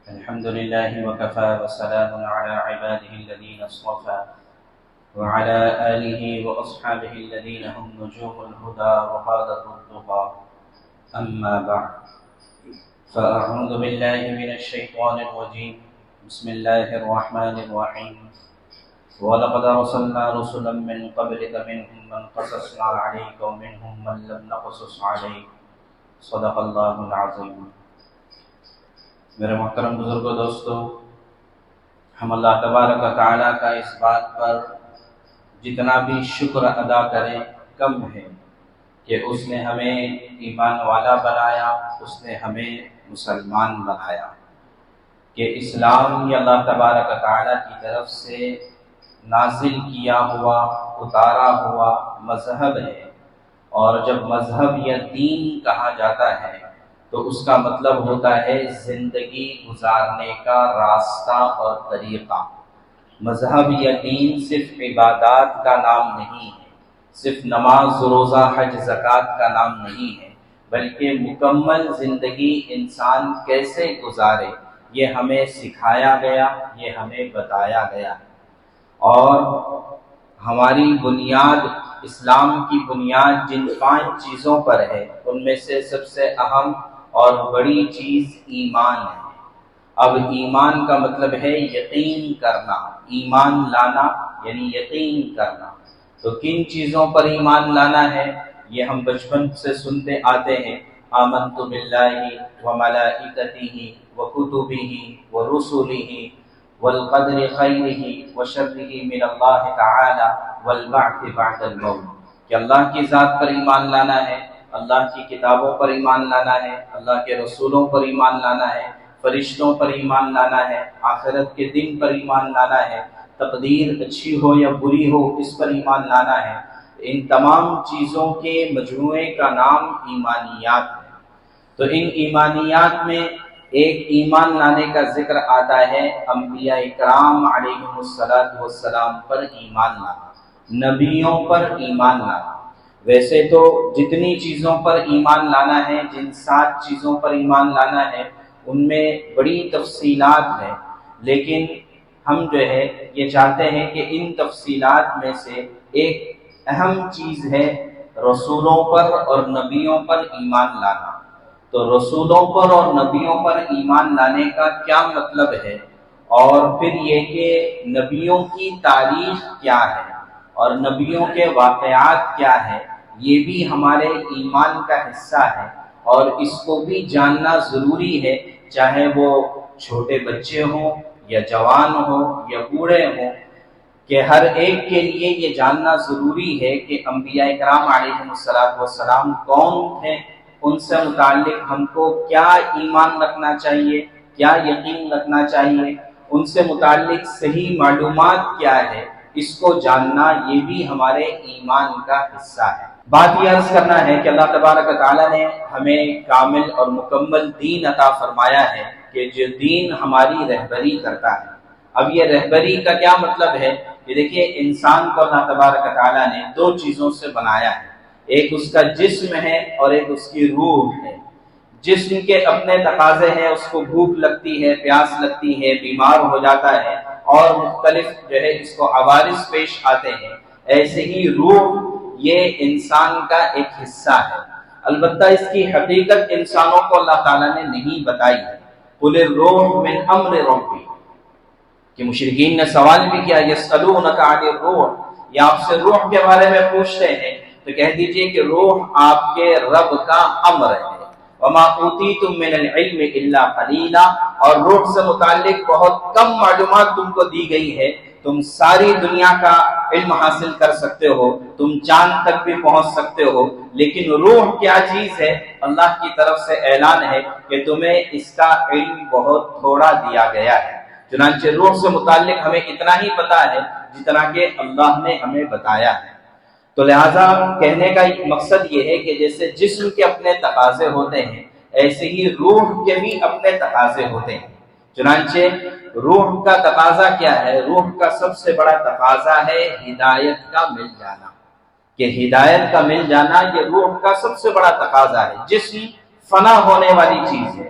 الحمد لله وكفى وسلام على عباده الذين اصطفى وعلى آله وأصحابه الذين هم نجوم الهدى وقادة التقى أما بعد فأعوذ بالله من الشيطان الرجيم بسم الله الرحمن الرحيم ولقد أرسلنا رسلا من قبلك منهم من قصصنا عليك ومنهم من لم نقصص عليك صدق اللہ العظیم۔ میرے محترم بزرگوں دوستو، ہم اللہ تبارک و تعالیٰ کا اس بات پر جتنا بھی شکر ادا کریں کم ہے کہ اس نے ہمیں ایمان والا بنایا، اس نے ہمیں مسلمان بنایا، کہ اسلام یہ اللہ تبارک و تعالیٰ کی طرف سے نازل کیا ہوا اتارا ہوا مذہب ہے، اور جب مذہب یا دین کہا جاتا ہے تو اس کا مطلب ہوتا ہے زندگی گزارنے کا راستہ اور طریقہ۔ مذہب یا دین صرف عبادات کا نام نہیں ہے، صرف نماز روزہ حج زکوٰۃ کا نام نہیں ہے، بلکہ مکمل زندگی انسان کیسے گزارے یہ ہمیں سکھایا گیا، یہ ہمیں بتایا گیا۔ اور ہماری بنیاد، اسلام کی بنیاد جن 5 چیزوں پر ہے ان میں سے سب سے اہم اور بڑی چیز ایمان ہے۔ اب ایمان کا مطلب ہے یقین کرنا، ایمان لانا یعنی یقین کرنا۔ تو کن چیزوں پر ایمان لانا ہے یہ ہم بچپن سے سنتے آتے ہیں، آمنت باللہ وملائکتہ وکتبہ ورسلہ والقدر خیرہ وشرہ من اللہ تعالی والبعث بعد الموت، کہ اللہ کی ذات پر ایمان لانا ہے، اللہ کی کتابوں پر ایمان لانا ہے، اللہ کے رسولوں پر ایمان لانا ہے، فرشتوں پر ایمان لانا ہے، آخرت کے دن پر ایمان لانا ہے، تقدیر اچھی ہو یا بری ہو اس پر ایمان لانا ہے۔ ان تمام چیزوں کے مجموعے کا نام ایمانیات ہے۔ تو ان ایمانیات میں ایک ایمان لانے کا ذکر آتا ہے انبیاء اکرام علیہم السلام پر ایمان لانا، نبیوں پر ایمان لانا۔ ویسے تو جتنی چیزوں پر ایمان لانا ہے، جن 7 چیزوں پر ایمان لانا ہے، ان میں بڑی تفصیلات ہیں، لیکن ہم جو ہے یہ چاہتے ہیں کہ ان تفصیلات میں سے ایک اہم چیز ہے رسولوں پر اور نبیوں پر ایمان لانا۔ تو رسولوں پر اور نبیوں پر ایمان لانے کا کیا مطلب ہے، اور پھر یہ کہ نبیوں کی تاریخ کیا ہے اور نبیوں کے واقعات کیا ہے، یہ بھی ہمارے ایمان کا حصہ ہے، اور اس کو بھی جاننا ضروری ہے، چاہے وہ چھوٹے بچے ہوں یا جوان ہوں یا بوڑھے ہوں، کہ ہر ایک کے لیے یہ جاننا ضروری ہے کہ انبیاء کرام علیہم السلام کون تھے، ان سے متعلق ہم کو کیا ایمان رکھنا چاہیے، کیا یقین رکھنا چاہیے، ان سے متعلق صحیح معلومات کیا ہے، اس کو جاننا یہ بھی ہمارے ایمان کا حصہ ہے۔ بات یہ عرض کرنا ہے کہ اللہ تبارک و تعالیٰ نے ہمیں کامل اور مکمل دین عطا فرمایا ہے، کہ جو دین ہماری رہبری کرتا ہے۔ اب یہ رہبری کا کیا مطلب ہے کہ دیکھیے، انسان کو اللہ تبارک و تعالیٰ نے 2 چیزوں سے بنایا ہے، ایک اس کا جسم ہے اور ایک اس کی روح ہے۔ جسم کے اپنے تقاضے ہیں، اس کو بھوک لگتی ہے، پیاس لگتی ہے، بیمار ہو جاتا ہے، اور مختلف جو ہے اس کو عوارض پیش آتے ہیں۔ ایسے ہی روح یہ انسان کا ایک حصہ ہے، البتہ اس کی حقیقت انسانوں کو اللہ تعالیٰ نے نہیں بتائی ہے۔ قل الروح من امر ربی، کہ مشرکین نے سوال بھی کیا، یسألونک عن الروح، یہ آپ سے روح کے بارے میں پوچھتے ہیں، تو کہہ دیجئے کہ روح آپ کے رب کا امر ہے۔ وما اوتیتم من العلم الا قلیلا، اور روح سے متعلق بہت کم معلومات تم کو دی گئی ہے، تم ساری دنیا کا علم حاصل کر سکتے ہو، تم چاند تک بھی پہنچ سکتے ہو، لیکن روح کیا چیز ہے، اللہ کی طرف سے اعلان ہے کہ تمہیں اس کا علم بہت تھوڑا دیا گیا ہے۔ چنانچہ روح سے متعلق ہمیں اتنا ہی پتا ہے جتنا کہ اللہ نے ہمیں بتایا ہے۔ تو لہٰذا کہنے کا مقصد یہ ہے کہ جیسے جسم کے اپنے تقاضے ہوتے ہیں، ایسے ہی روح کے بھی اپنے تقاضے ہوتے ہیں۔ چنانچہ روح کا تقاضا کیا ہے؟ روح کا سب سے بڑا تقاضا ہے ہدایت کا مل جانا، کہ ہدایت کا مل جانا یہ روح کا سب سے بڑا تقاضا ہے۔ جسم فنا ہونے والی چیز ہے،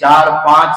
4-5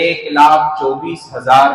1,24,000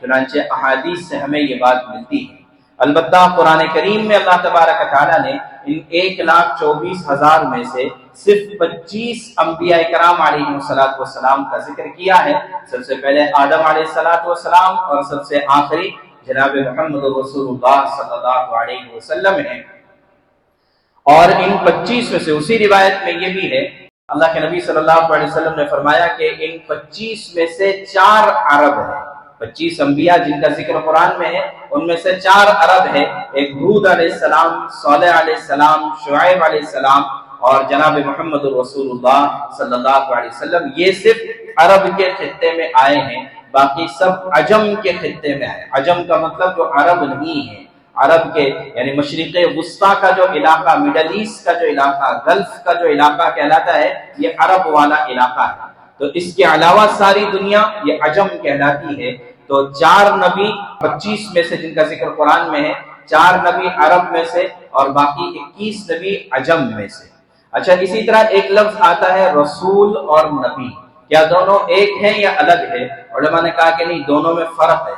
چنانچہ احادیث سے ہمیں یہ بات ملتی ہے۔ البتہ قرآن کریم میں اللہ تبارک تعالیٰ نے ان 1,24,000 میں سے صرف 25 انبیاء کرام علیہ السلام کا ذکر کیا ہے۔ سب سے پہلے آدم علیہ السلام اور سب سے آخری جناب محمد رسول اللہ صلی اللہ علیہ وسلم ہیں۔ اور ان 25 میں سے اسی روایت میں یہ بھی ہے، اللہ کے نبی صلی اللہ علیہ وسلم نے فرمایا کہ ان 25 میں سے 4 عرب ہیں۔ 25 انبیاء جن کا ذکر قرآن میں ہے ان میں سے 4 عرب ہے، ایک ہود علیہ السلام، صالح علیہ السلام، شعیب علیہ السلام اور جناب محمد رسول اللہ صلی اللہ علیہ وسلم۔ یہ صرف عرب کے خطے میں آئے ہیں، باقی سب عجم کے خطے میں آئے۔ عجم کا مطلب جو عرب نہیں ہے، عرب کے یعنی مشرق وسطیٰ کا جو علاقہ، مڈل ایسٹ کا جو علاقہ، گلف کا جو علاقہ کہلاتا ہے، یہ عرب والا علاقہ ہے۔ تو اس کے علاوہ ساری دنیا یہ عجم کہلاتی ہے۔ تو 4 نبی 25 میں سے جن کا ذکر قرآن میں ہے، 4 نبی عرب میں سے اور باقی 21 نبی عجم میں سے۔ اچھا، اسی طرح ایک لفظ آتا ہے رسول اور نبی، کیا دونوں ایک ہیں یا الگ ہے؟ علماء نے کہا کہ نہیں، دونوں میں فرق ہے۔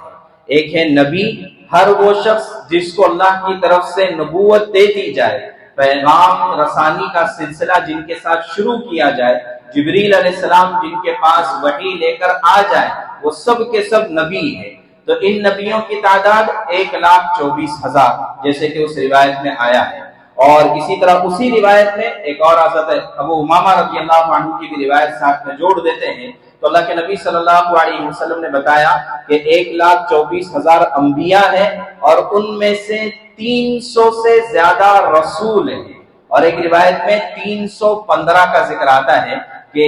ایک ہے نبی، ہر وہ شخص جس کو اللہ کی طرف سے نبوت دے دی جائے، پیغام رسانی کا سلسلہ جن کے ساتھ شروع کیا جائے، جبریل علیہ السلام جن کے پاس وحی لے کر آ جائے، وہ سب کے سب نبی ہیں۔ تو ان نبیوں کی تعداد 1,24,000 جیسے کہ اس روایت میں آیا ہے۔ اور اسی طرح اسی روایت میں ایک اور حضرت ابو امامہ رضی اللہ عنہ کی بھی روایت ساتھ میں جوڑ دیتے ہیں، تو اللہ کے نبی صلی اللہ علیہ وسلم نے بتایا کہ 1,24,000 انبیاء ہیں اور ان میں سے 300 سے زیادہ رسول ہیں، اور ایک روایت میں 315 کا ذکر آتا ہے کہ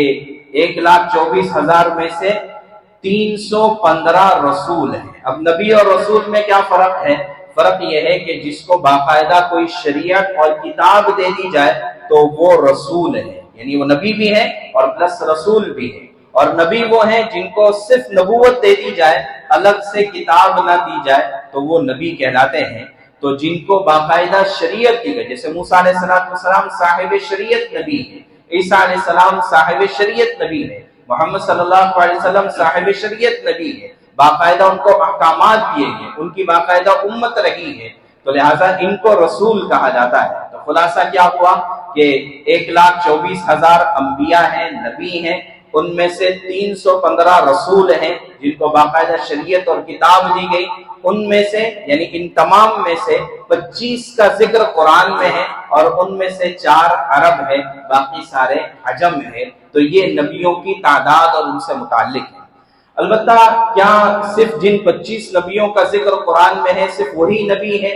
1,24,000 میں سے 315 رسول ہیں۔ اب نبی اور رسول میں کیا فرق ہے؟ فرق یہ ہے کہ جس کو باقاعدہ کوئی شریعت اور کتاب دے دی جائے تو وہ رسول ہے، یعنی وہ نبی بھی ہے اور پلس رسول بھی ہے۔ اور نبی وہ ہیں جن کو صرف نبوت دے دی جائے، الگ سے کتاب نہ دی جائے، تو وہ نبی کہلاتے ہیں۔ تو جن کو باقاعدہ شریعت دی گئی، جیسے موسیٰ علیہ السلام صاحب شریعت نبی ہے، عیسیٰ علیہ السلام صاحب شریعت نبی ہے، محمد صلی اللہ علیہ وسلم صاحب شریعت نبی ہے، باقاعدہ ان کو احکامات دیے گئے، ان کی باقاعدہ امت رہی ہے، تو لہٰذا ان کو رسول کہا جاتا ہے۔ تو خلاصہ کیا ہوا کہ 1,24,000 انبیاء ہیں، نبی ہیں، ان میں سے 315 رسول ہیں جن کو باقاعدہ شریعت اور کتاب دی گئی، ان میں سے یعنی ان تمام میں سے 25 کا ذکر قرآن میں ہے اور ان میں سے 4 عرب ہے، باقی سارے عجم ہے۔ تو یہ نبیوں کی تعداد اور ان سے متعلق ہے۔ البتہ کیا صرف جن 25 نبیوں کا ذکر قرآن میں ہے صرف وہی نبی ہے؟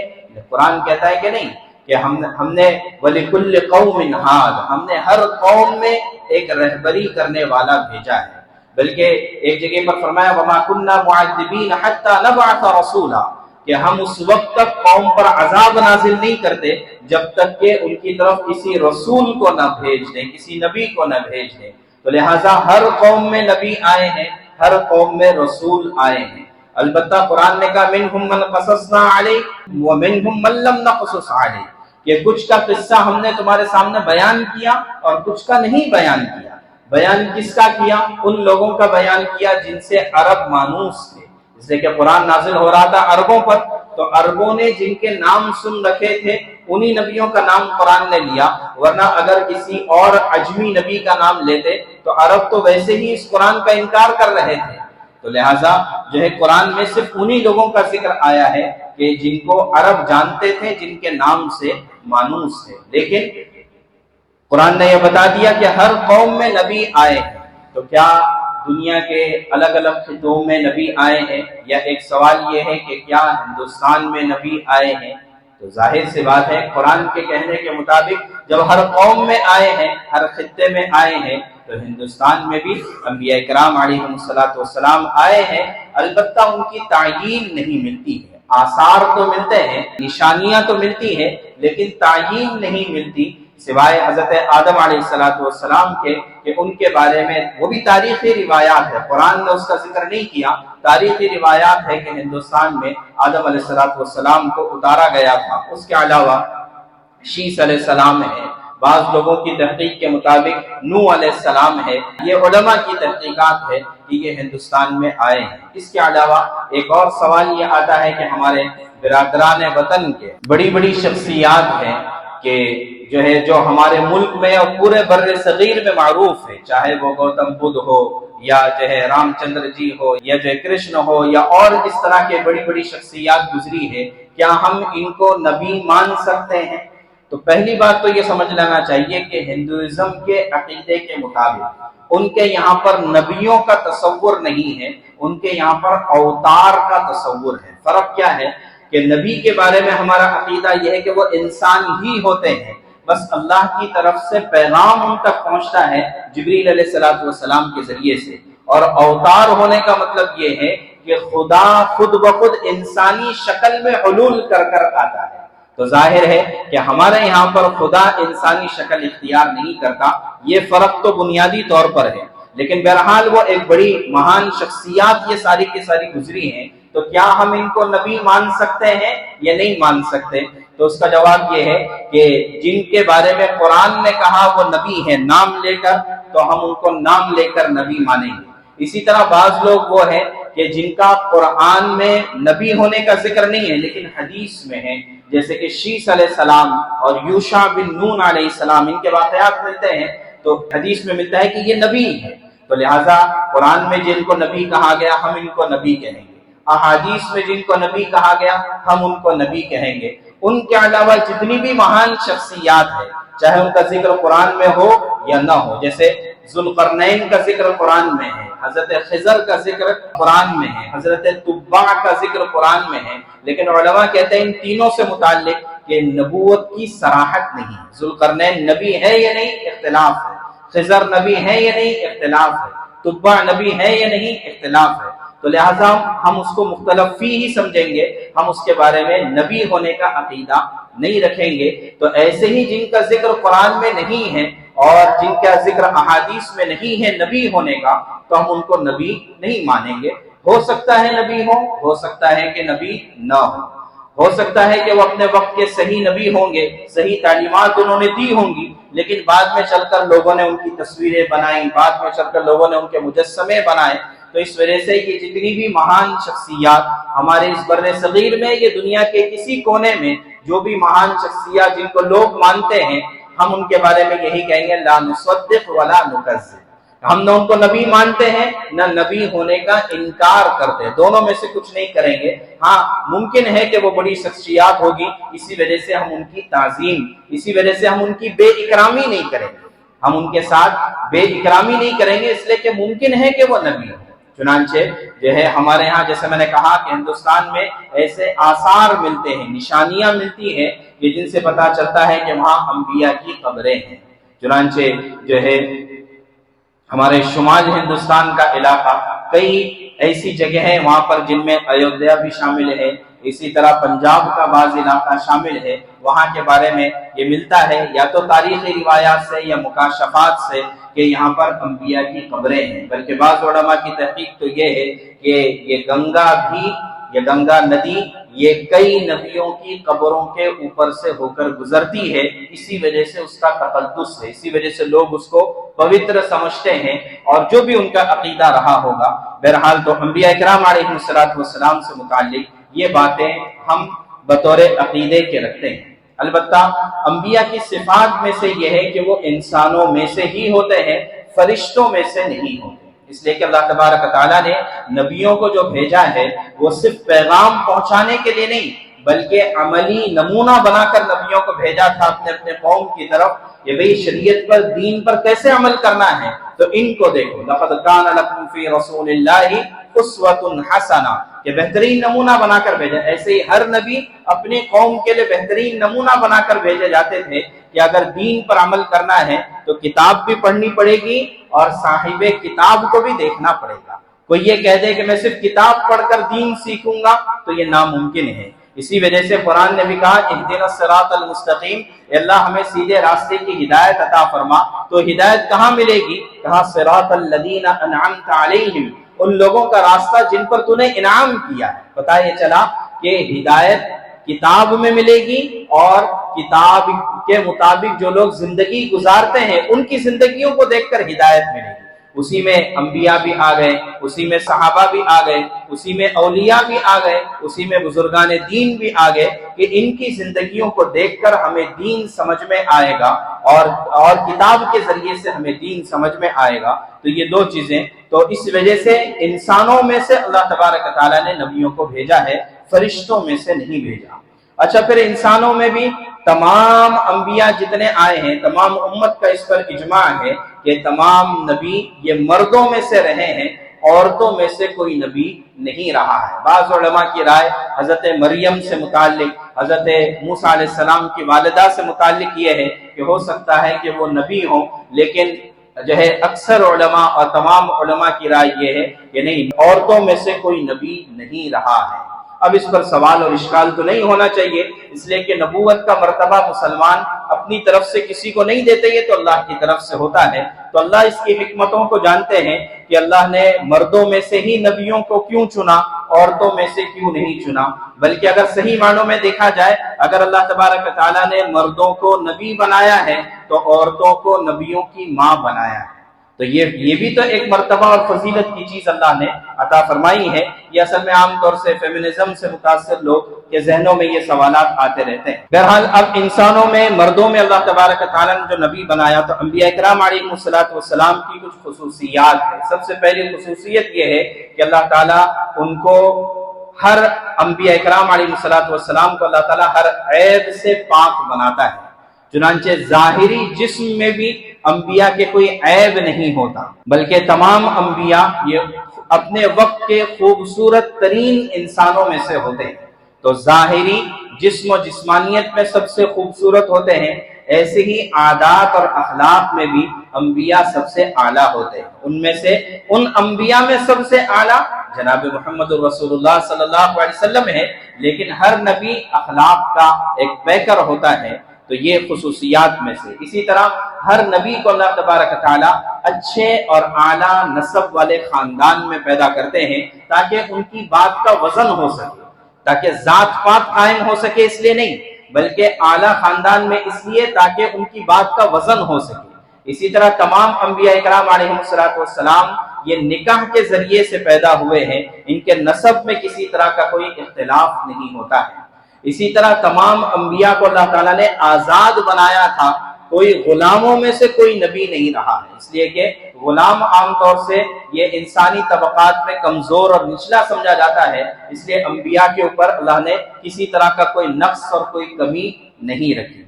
قرآن کہتا ہے کہ نہیں، کہ ہم نے وَلِكُلِّ قَوْمٍ هَادٍ، ہم نے ہر قوم میں ایک رہبری کرنے والا بھیجا ہے۔ بلکہ ایک جگہ پر فرمایا وَمَا كُنَّا مُعَذِّبِينَ حَتَّى نَبْعَثَ رَسُولًا، کہ ہم اس وقت تک قوم پر عذاب نازل نہیں کرتے جب تک کہ ان کی طرف کسی رسول کو نہ بھیج دیں، کسی نبی کو نہ بھیج دیں۔ تو لہٰذا ہر قوم میں نبی آئے ہیں، ہر قوم میں رسول آئے ہیں۔ البتہ قرآن نے کہا مِنْهُمْ مَنْ قَصَصْنَا عَلَيْكَ وَمِنْهُمْ مَنْ لَمْ نَقْصُصْ عَلَيْكَ، کہ کچھ کا قصہ ہم نے تمہارے سامنے بیان کیا اور کچھ کا نہیں بیان کیا۔ بیان کس کا کیا؟ ان لوگوں کا بیان کیا جن سے عرب مانوس تھے، جس سے کہ قرآن نازل ہو رہا تھا عربوں پر، تو عربوں نے جن کے نام سن رکھے تھے انہی نبیوں کا نام قرآن نے لیا، ورنہ اگر کسی اور عجمی نبی کا نام لیتے تو عرب تو ویسے ہی اس قرآن کا انکار کر رہے تھے۔ تو لہٰذا جو ہے قرآن میں صرف انہی لوگوں کا ذکر آیا ہے کہ جن کو عرب جانتے تھے، جن کے نام سے مانوس تھے۔ لیکن قرآن نے یہ بتا دیا کہ ہر قوم میں نبی آئے ہیں۔ تو کیا دنیا کے الگ الگ خطوں میں نبی آئے ہیں؟ یا ایک سوال یہ ہے کہ کیا ہندوستان میں نبی آئے ہیں؟ تو ظاہر سی بات ہے، قرآن کے کہنے کے مطابق جب ہر قوم میں آئے ہیں، ہر خطے میں آئے ہیں، تو ہندوستان میں بھی انبیاء کرام علیہ السلام آئے ہیں۔ البتہ ان کی تعیین نہیں ملتی ہے، آثار تو ملتے ہیں، نشانیاں تو ملتی ہیں، لیکن تعیین نہیں ملتی، سوائے حضرت آدم علیہ السلام کے، کہ ان کے بارے میں وہ بھی تاریخی روایات ہے، قرآن نے اس کا ذکر نہیں کیا، تاریخی روایات ہے کہ ہندوستان میں آدم علیہ السلام کو اتارا گیا تھا۔ اس کے علاوہ شیس علیہ السلام ہے، بعض لوگوں کی تحقیق کے مطابق نوح علیہ السلام ہے، یہ علماء کی تحقیقات ہے کہ یہ ہندوستان میں آئے ہیں۔ اس کے علاوہ ایک اور سوال یہ آتا ہے کہ ہمارے برادران وطن کے بڑی بڑی شخصیات ہیں کہ جو ہمارے ملک میں اور پورے بر صغیر میں معروف ہے، چاہے وہ گوتم بدھ ہو یا رام چندر جی ہو یا کرشن ہو یا اور اس طرح کے بڑی بڑی شخصیات گزری ہے، کیا ہم ان کو نبی مان سکتے ہیں؟ تو پہلی بات تو یہ سمجھ لینا چاہیے کہ ہندوازم کے عقیدے کے مطابق ان کے یہاں پر نبیوں کا تصور نہیں ہے، ان کے یہاں پر اوتار کا تصور ہے۔ فرق کیا ہے کہ نبی کے بارے میں ہمارا عقیدہ یہ ہے کہ وہ انسان ہی ہوتے ہیں، بس اللہ کی طرف سے پیغام ان تک پہنچتا ہے جبریل علیہ السلام کے ذریعے سے، اور اوتار ہونے کا مطلب یہ ہے کہ خدا خود بخود انسانی شکل میں حلول کر کر آتا ہے۔ تو ظاہر ہے کہ ہمارے یہاں پر خدا انسانی شکل اختیار نہیں کرتا، یہ فرق تو بنیادی طور پر ہے، لیکن بہرحال وہ ایک بڑی مہان شخصیات یہ ساری کی ساری گزری ہیں، تو کیا ہم ان کو نبی مان سکتے ہیں یا نہیں مان سکتے؟ تو اس کا جواب یہ ہے کہ جن کے بارے میں قرآن نے کہا وہ نبی ہیں نام لے کر، تو ہم ان کو نام لے کر نبی مانیں گے۔ اسی طرح بعض لوگ وہ ہیں کہ جن کا قرآن میں نبی ہونے کا ذکر نہیں ہے لیکن حدیث میں ہے، جیسے کہ شیس علیہ السلام اور یوشع بن نون علیہ السلام، ان کے واقعات ملتے ہیں تو حدیث میں ملتا ہے کہ یہ نبی ہے، تو لہٰذا قرآن میں جن کو نبی کہا گیا ہم ان کو نبی کہیں گے، احادیث میں جن کو نبی کہا گیا ہم ان کو نبی کہیں گے۔ ان کے علاوہ جتنی بھی مہان شخصیات ہیں، چاہے ان کا ذکر قرآن میں ہو یا نہ ہو، جیسے ذوالقرنین کا ذکر قرآن میں ہے، حضرت خضر کا ذکر قرآن میں ہے، حضرت تبع کا ذکر قرآن میں ہے، لیکن علماء کہتے ہیں ان تینوں سے متعلق کہ نبوت کی صراحت نہیں ہے۔ ذوالقرنین نبی ہے یا نہیں اختلاف ہے، خضر نبی ہے یا نہیں اختلاف ہے، تبع نبی ہے یا نہیں اختلاف ہے، تو لہٰذا ہم اس کو مختلف فی ہی سمجھیں گے، ہم اس کے بارے میں نبی ہونے کا عقیدہ نہیں رکھیں گے۔ تو ایسے ہی جن کا ذکر قرآن میں نہیں ہے اور جن کا ذکر احادیث میں نہیں ہے نبی ہونے کا، تو ہم ان کو نبی نہیں مانیں گے۔ ہو سکتا ہے نبی ہو سکتا ہے کہ نبی نہ ہو سکتا ہے کہ وہ اپنے وقت کے صحیح نبی ہوں گے، صحیح تعلیمات انہوں نے دی ہوں گی، لیکن بعد میں چل کر لوگوں نے ان کی تصویریں بنائیں، بعد میں چل کر لوگوں نے ان کے مجسمے بنائے، تو اس وجہ سے یہ جتنی بھی مہان شخصیات ہمارے اس بر صغیر میں، یہ دنیا کے کسی کونے میں جو بھی مہان شخصیات جن کو لوگ مانتے ہیں، ہم ان کے بارے میں یہی کہیں گے لا نصدق ولا نکذب، ہم نہ ان کو نبی مانتے ہیں نہ نبی ہونے کا انکار کرتے ہیں، دونوں میں سے کچھ نہیں کریں گے۔ ہاں ممکن ہے کہ وہ بڑی شخصیات ہوگی، اسی وجہ سے ہم ان کی تعظیم، اسی وجہ سے ہم ان کی بے اکرامی نہیں کریں گے، ہم ان کے ساتھ بے اکرامی نہیں کریں گے، اس لیے کہ ممکن ہے کہ وہ نبی ہو۔ چنانچہ ہمارے ہاں جیسے میں نے کہا کہ ہندوستان میں ایسے آثار ملتے ہیں، نشانیاں ملتی ہیں کہ جن سے پتہ چلتا ہے کہ وہاں انبیاء کی قبریں ہیں۔ چنانچہ ہمارے شمال ہندوستان کا علاقہ کئی ایسی جگہ ہیں وہاں پر جن میں ایودھیا بھی شامل ہے، اسی طرح پنجاب کا بعض علاقہ شامل ہے، وہاں کے بارے میں یہ ملتا ہے یا تو تاریخی روایات سے یا مکاشفات سے کہ یہاں پر انبیاء کی قبریں ہیں، بلکہ بعض علماء کی تحقیق تو یہ ہے کہ یہ گنگا ندی یہ کئی نبیوں کی قبروں کے اوپر سے ہو کر گزرتی ہے، اسی وجہ سے اس کا تقدس ہے، اسی وجہ سے لوگ اس کو پوتر سمجھتے ہیں، اور جو بھی ان کا عقیدہ رہا ہوگا۔ بہرحال تو انبیاء کرام علیہ السلام سے متعلق یہ باتیں ہم بطور عقیدے کے رکھتے ہیں۔ البتہ انبیاء کی صفات میں سے یہ ہے کہ وہ انسانوں میں سے ہی ہوتے ہیں، فرشتوں میں سے نہیں ہوتے، اس لیے کہ اللہ تبارک و تعالیٰ نے نبیوں کو جو بھیجا ہے وہ صرف پیغام پہنچانے کے لیے نہیں بلکہ عملی نمونہ بنا کر نبیوں کو بھیجا تھا اپنے قوم کی طرف، کہ بھئی شریعت پر، دین پر کیسے عمل کرنا ہے، تو ان کو دیکھو لقد کان لکم فی رسول اللہ اسوۃ حسنہ، کہ بہترین نمونہ بنا کر بھیجا۔ ایسے ہی ہر نبی اپنی قوم کے لیے بہترین نمونہ بنا کر بھیجے جاتے تھے کہ اگر دین پر عمل کرنا ہے تو کتاب بھی پڑھنی پڑے گی اور صاحب کتاب کو بھی دیکھنا پڑے گا۔ کوئی یہ کہہ دے کہ میں صرف کتاب پڑھ کر دین سیکھوں گا تو یہ ناممکن ہے۔ اسی وجہ سے قرآن نے بھی کہا اہدنا الصراط المستقیم، اے اللہ ہمیں سیدھے راستے کی ہدایت عطا فرما۔ تو ہدایت کہاں ملے گی؟ کہا صراط الذین انعمت علیہم، ان لوگوں کا راستہ جن پر تو نے انعام کیا ہے۔ پتہ یہ چلا کہ ہدایت کتاب میں ملے گی اور کتاب کے مطابق جو لوگ زندگی گزارتے ہیں ان کی زندگیوں کو دیکھ کر ہدایت ملے گی۔ اسی میں انبیاء بھی آ گئے، اسی میں صحابہ بھی آ گئے، اسی میں اولیاء بھی آ گئے، اسی میں بزرگان دین بھی آ گئے کہ ان کی زندگیوں کو دیکھ کر ہمیں دین سمجھ میں آئے گا اور کتاب کے ذریعے سے ہمیں دین سمجھ میں آئے گا۔ تو یہ دو چیزیں، تو اس وجہ سے انسانوں میں سے اللہ تبارک و تعالیٰ نے نبیوں کو بھیجا ہے، فرشتوں میں سے نہیں بھیجا۔ اچھا، پھر انسانوں میں بھی تمام انبیاء جتنے آئے ہیں، تمام امت کا اس پر اجماع ہے کہ تمام نبی یہ مردوں میں سے رہے ہیں، عورتوں میں سے کوئی نبی نہیں رہا ہے۔ بعض علماء کی رائے حضرت مریم سے متعلق، حضرت موسیٰ علیہ السلام کی والدہ سے متعلق یہ ہے کہ ہو سکتا ہے کہ وہ نبی ہوں، لیکن جو ہے اکثر علماء اور تمام علماء کی رائے یہ ہے کہ نہیں، عورتوں میں سے کوئی نبی نہیں رہا ہے۔ اب اس پر سوال اور اشکال تو نہیں ہونا چاہیے، اس لیے کہ نبوت کا مرتبہ مسلمان اپنی طرف سے کسی کو نہیں دیتے، یہ تو اللہ کی طرف سے ہوتا ہے۔ تو اللہ اس کی حکمتوں کو جانتے ہیں کہ اللہ نے مردوں میں سے ہی نبیوں کو کیوں چنا، عورتوں میں سے کیوں نہیں چنا۔ بلکہ اگر صحیح معنوں میں دیکھا جائے، اگر اللہ تبارک و تعالیٰ نے مردوں کو نبی بنایا ہے تو عورتوں کو نبیوں کی ماں بنایا ہے۔ تو یہ بھی تو ایک مرتبہ اور فضیلت کی چیز اللہ نے عطا فرمائی ہے۔ یہ اصل میں عام طور سے فیمنزم سے متاثر لوگ کے ذہنوں میں یہ سوالات آتے رہتے ہیں۔ بہرحال اب انسانوں میں، مردوں میں اللہ تبارک و تعالیٰ نے جو نبی بنایا تو انبیاء کرام علیہ السلام کی کچھ خصوصیات ہیں۔ سب سے پہلی خصوصیت یہ ہے کہ اللہ تعالیٰ ان کو، ہر انبیاء کرام علیہ السلام کو اللہ تعالیٰ ہر عیب سے پاک بناتا ہے۔ چنانچہ ظاہری جسم میں بھی انبیاء کے کوئی عیب نہیں ہوتا، بلکہ تمام انبیاء یہ اپنے وقت کے خوبصورت ترین انسانوں میں سے ہوتے ہیں۔ تو ظاہری جسم و جسمانیت میں سب سے خوبصورت ہوتے ہیں، ایسے ہی عادات اور اخلاق میں بھی انبیاء سب سے اعلیٰ ہوتے ہیں۔ ان میں سے، ان انبیاء میں سب سے اعلیٰ جناب محمد رسول اللہ صلی اللہ علیہ وسلم ہے، لیکن ہر نبی اخلاق کا ایک پیکر ہوتا ہے۔ تو یہ خصوصیات میں سے، اسی طرح ہر نبی کو اللہ تبارک تعالیٰ اچھے اور اعلیٰ نسب والے خاندان میں پیدا کرتے ہیں تاکہ ان کی بات کا وزن ہو سکے، تاکہ ذات پات قائم ہو سکے، اس لیے نہیں بلکہ اعلیٰ خاندان میں اس لیے تاکہ ان کی بات کا وزن ہو سکے۔ اسی طرح تمام انبیاء کرام علیہ السلام یہ نکاح کے ذریعے سے پیدا ہوئے ہیں، ان کے نسب میں کسی طرح کا کوئی اختلاف نہیں ہوتا ہے۔ اسی طرح تمام انبیاء کو اللہ تعالیٰ نے آزاد بنایا تھا، کوئی غلاموں میں سے کوئی نبی نہیں رہا ہے، اس لیے کہ غلام عام طور سے یہ انسانی طبقات میں کمزور اور نچلا سمجھا جاتا ہے، اس لیے انبیاء کے اوپر اللہ نے کسی طرح کا کوئی نقص اور کوئی کمی نہیں رکھی۔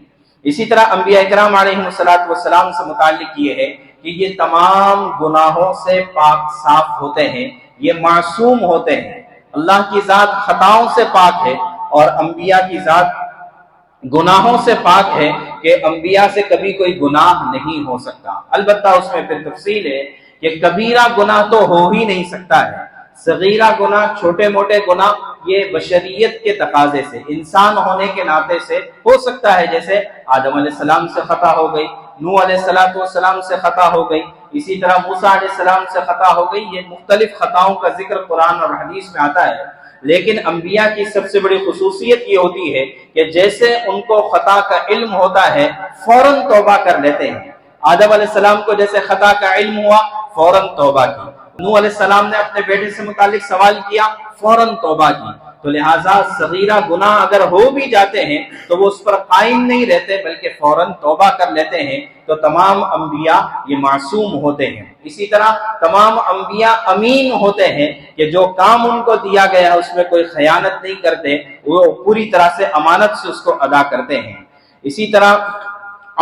اسی طرح انبیاء کرام علیہ السلام سے متعلق یہ ہے کہ یہ تمام گناہوں سے پاک صاف ہوتے ہیں، یہ معصوم ہوتے ہیں۔ اللہ کی ذات خطاؤں سے پاک ہے اور انبیاء کی ذات گناہوں سے پاک ہے کہ انبیاء سے کبھی کوئی گناہ نہیں ہو سکتا۔ البتہ اس میں پھر تفصیل ہے کہ کبیرہ گناہ تو ہو ہی نہیں سکتا ہے، صغیرہ گناہ، چھوٹے موٹے گناہ یہ بشریت کے تقاضے سے، انسان ہونے کے ناطے سے ہو سکتا ہے، جیسے آدم علیہ السلام سے خطا ہو گئی، نوح علیہ السلام سے خطا ہو گئی، اسی طرح موسیٰ علیہ السلام سے خطا ہو گئی۔ یہ مختلف خطاؤں کا ذکر قرآن اور حدیث میں آتا ہے، لیکن انبیاء کی سب سے بڑی خصوصیت یہ ہوتی ہے کہ جیسے ان کو خطا کا علم ہوتا ہے فوراً توبہ کر لیتے ہیں۔ آدم علیہ السلام کو جیسے خطا کا علم ہوا فوراً توبہ کی، نوح علیہ السلام نے اپنے بیٹے سے متعلق سوال کیا فوراً توبہ کی۔ تو لہٰذا صغیرہ گناہ اگر ہو بھی جاتے ہیں تو وہ اس پر قائم نہیں رہتے بلکہ فوراً توبہ کر لیتے ہیں۔ تو تمام انبیاء یہ معصوم ہوتے ہیں۔ اسی طرح تمام انبیاء امین ہوتے ہیں کہ جو کام ان کو دیا گیا اس میں کوئی خیانت نہیں کرتے، وہ پوری طرح سے امانت سے اس کو ادا کرتے ہیں۔ اسی طرح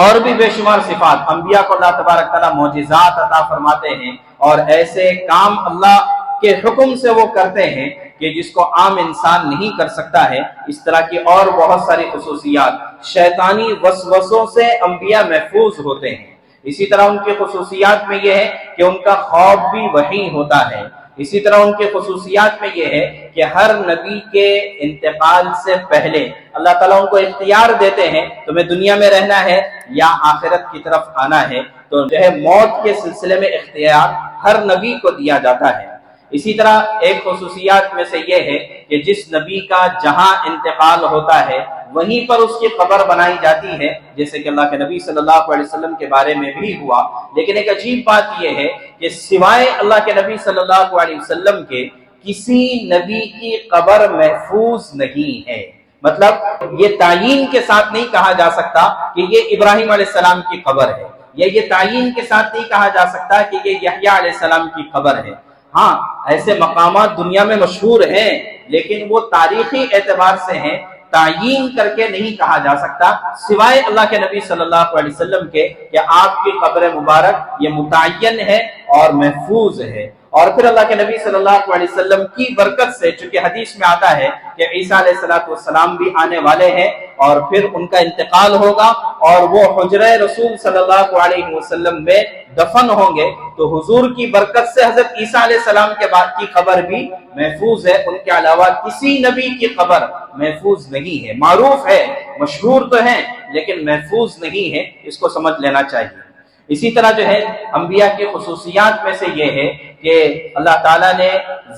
اور بھی بے شمار صفات، انبیاء کو اللہ تبارک تعالیٰ معجزات عطا فرماتے ہیں اور ایسے کام اللہ کے حکم سے وہ کرتے ہیں کہ جس کو عام انسان نہیں کر سکتا ہے۔ اس طرح کی اور بہت ساری خصوصیات، شیطانی وسوسوں سے انبیاء محفوظ ہوتے ہیں۔ اسی طرح ان کی خصوصیات میں یہ ہے کہ ان کا خوف بھی وحی ہوتا ہے۔ اسی طرح ان کی خصوصیات میں یہ ہے کہ ہر نبی کے انتقال سے پہلے اللہ تعالیٰ ان کو اختیار دیتے ہیں، تمہیں دنیا میں رہنا ہے یا آخرت کی طرف آنا ہے۔ تو جو ہے موت کے سلسلے میں اختیار ہر نبی کو دیا جاتا ہے۔ اسی طرح ایک خصوصیات میں سے یہ ہے کہ جس نبی کا جہاں انتقال ہوتا ہے وہیں پر اس کی قبر بنائی جاتی ہے، جیسے کہ اللہ کے نبی صلی اللہ علیہ وسلم کے بارے میں بھی ہوا۔ لیکن ایک عجیب بات یہ ہے کہ سوائے اللہ کے نبی صلی اللہ علیہ وسلم کے کسی نبی کی قبر محفوظ نہیں ہے۔ مطلب یہ تعین کے ساتھ نہیں کہا جا سکتا کہ یہ ابراہیم علیہ السلام کی قبر ہے، یا یہ تعین کے ساتھ نہیں کہا جا سکتا کہ یہ یحییٰ علیہ السلام کی قبر ہے۔ ہاں، ایسے مقامات دنیا میں مشہور ہیں، لیکن وہ تاریخی اعتبار سے ہیں، تعین کر کے نہیں کہا جا سکتا سوائے اللہ کے نبی صلی اللہ علیہ وسلم کے کہ آپ کی قبر مبارک یہ متعین ہے اور محفوظ ہے۔ اور پھر اللہ کے نبی صلی اللہ علیہ وسلم کی برکت سے، چونکہ حدیث میں آتا ہے کہ عیسیٰ علیہ السلام بھی آنے والے ہیں اور پھر ان کا انتقال ہوگا اور وہ حجرہ رسول صلی اللہ علیہ وسلم میں دفن ہوں گے، تو حضور کی برکت سے حضرت عیسیٰ علیہ السلام کے بعد کی قبر بھی محفوظ ہے، ان کے علاوہ کسی نبی کی قبر محفوظ نہیں ہے۔ معروف ہے، مشہور تو ہیں، لیکن محفوظ نہیں ہے، اس کو سمجھ لینا چاہیے۔ اسی طرح جو ہے انبیاء کی خصوصیات میں سے یہ ہے کہ اللہ تعالیٰ نے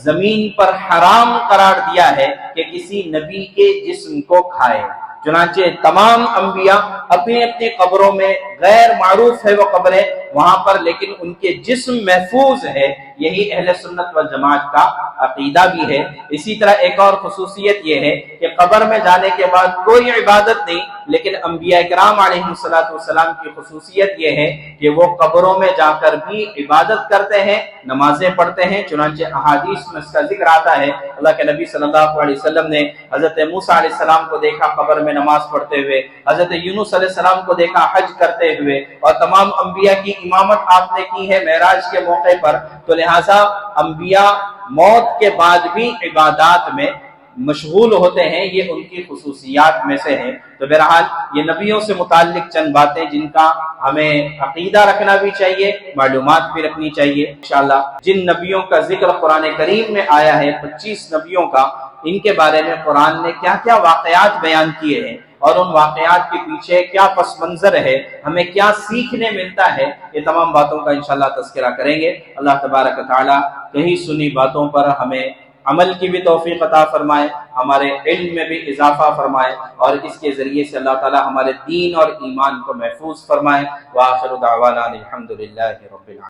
زمین پر حرام قرار دیا ہے کہ کسی نبی کے جسم کو کھائے، چنانچہ تمام انبیاء اپنی اپنی قبروں میں، غیر معروف ہے وہ قبریں وہاں پر، لیکن ان کے جسم محفوظ ہے۔ یہی اہل سنت والجماعت کا عقیدہ بھی ہے۔ اسی طرح ایک اور خصوصیت یہ ہے کہ قبر میں جانے کے بعد کوئی عبادت نہیں، لیکن انبیاء کرام علیہ السلام کی خصوصیت یہ ہے کہ وہ قبروں میں جا کر بھی عبادت کرتے ہیں، نمازیں پڑھتے ہیں، چنانچہ احادیث میں اس کا ذکر آتا ہے۔ اللہ کے نبی صلی اللہ علیہ وسلم نے حضرت موسیٰ علیہ السلام کو دیکھا قبر میں نماز پڑھتے ہوئے، حضرت یونس علیہ السلام کو دیکھا حج کرتے ہوئے، اور تمام انبیاء کی امامت آپ نے کی ہے معراج کے موقع پر، تو لہٰذا انبیاء موت کے بعد بھی عبادات میں مشغول ہوتے ہیں، یہ ان کی خصوصیات میں سے ہے۔ تو بہرحال یہ نبیوں سے متعلق چند باتیں جن کا ہمیں عقیدہ رکھنا بھی چاہیے، معلومات بھی رکھنی چاہیے انشاءاللہ۔ جن نبیوں کا ذکر قرآن کریم میں آیا ہے، 25 نبیوں کا، ان کے بارے میں قرآن نے کیا کیا واقعات بیان کیے ہیں اور ان واقعات کے پیچھے کیا پس منظر ہے، ہمیں کیا سیکھنے ملتا ہے، یہ تمام باتوں کا انشاءاللہ تذکرہ کریں گے۔ اللہ تبارک و تعالی کہیں سنی باتوں پر ہمیں عمل کی بھی توفیق عطا فرمائے، ہمارے علم میں بھی اضافہ فرمائے، اور اس کے ذریعے سے اللہ تعالی ہمارے دین اور ایمان کو محفوظ فرمائے۔ وآخر دعوانا الحمدللہ رب العالمین۔